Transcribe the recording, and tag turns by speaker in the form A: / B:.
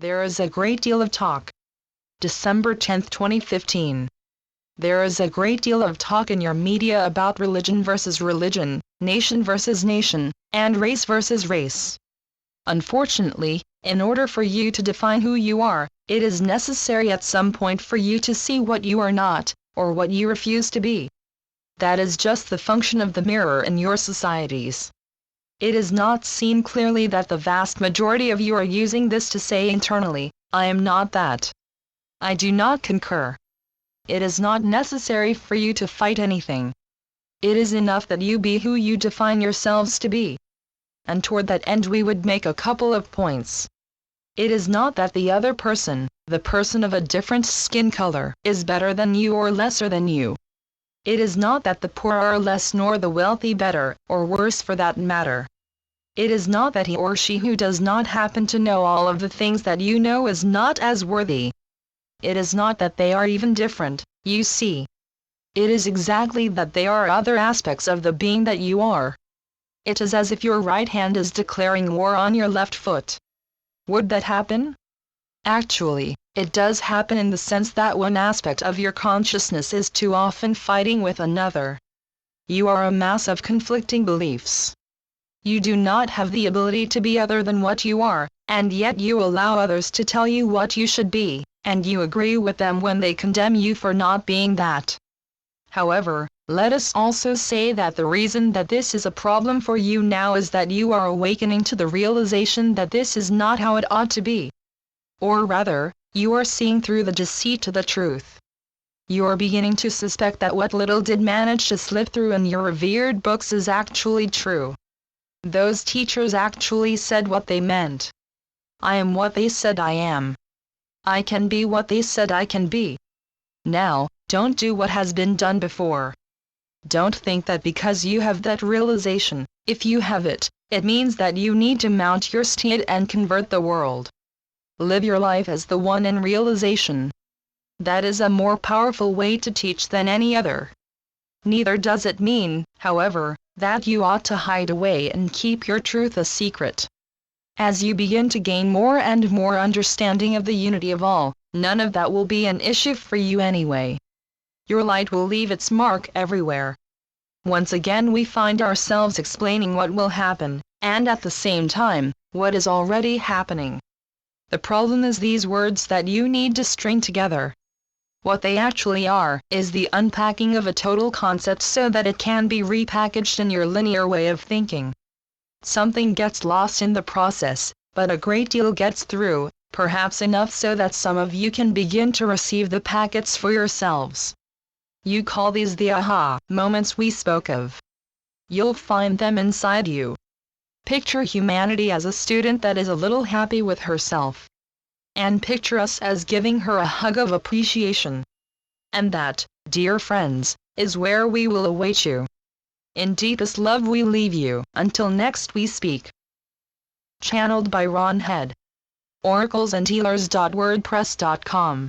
A: There is a great deal of talk. December 10, 2015. There is a great deal of talk in your media about religion versus religion, nation versus nation, and race versus race. Unfortunately, in order for you to define who you are, it is necessary at some point for you to see what you are not, or what you refuse to be. That is just the function of the mirror in your societies. It is not seen clearly that the vast majority of you are using this to say internally, I am not that. I do not concur. It is not necessary for you to fight anything. It is enough that you be who you define yourselves to be. And toward that end we would make a couple of points. It is not that the other person, the person of a different skin color, is better than you or lesser than you. It is not that the poor are less nor the wealthy better, or worse for that matter. It is not that he or she who does not happen to know all of the things that you know is not as worthy. It is not that they are even different, you see. It is exactly that they are other aspects of the being that you are. It is as if your right hand is declaring war on your left foot. Would that happen? Actually, it does happen in the sense that one aspect of your consciousness is too often fighting with another. You are a mass of conflicting beliefs. You do not have the ability to be other than what you are, and yet you allow others to tell you what you should be, and you agree with them when they condemn you for not being that. However, let us also say that the reason that this is a problem for you now is that you are awakening to the realization that this is not how it ought to be. Or rather, you are seeing through the deceit to the truth. You are beginning to suspect that what little did manage to slip through in your revered books is actually true. Those teachers actually said what they meant. I am what they said I am. I can be what they said I can be. Now, don't do what has been done before. Don't think that because you have that realization, if you have it, it means that you need to mount your steed and convert the world. Live your life as the one in realization. That is a more powerful way to teach than any other. Neither does it mean, however, that you ought to hide away and keep your truth a secret. As you begin to gain more and more understanding of the unity of all, none of that will be an issue for you anyway. Your light will leave its mark everywhere. Once again we find ourselves explaining what will happen, and at the same time, what is already happening. The problem is these words that you need to string together. What they actually are, is the unpacking of a total concept so that it can be repackaged in your linear way of thinking. Something gets lost in the process, but a great deal gets through, perhaps enough so that some of you can begin to receive the packets for yourselves. You call these the aha moments we spoke of. You'll find them inside you. Picture humanity as a student that is a little happy with herself. And picture us as giving her a hug of appreciation. And that, dear friends, is where we will await you. In deepest love we leave you, until next we speak. Channeled by Ron Head. oraclesandhealers.wordpress.com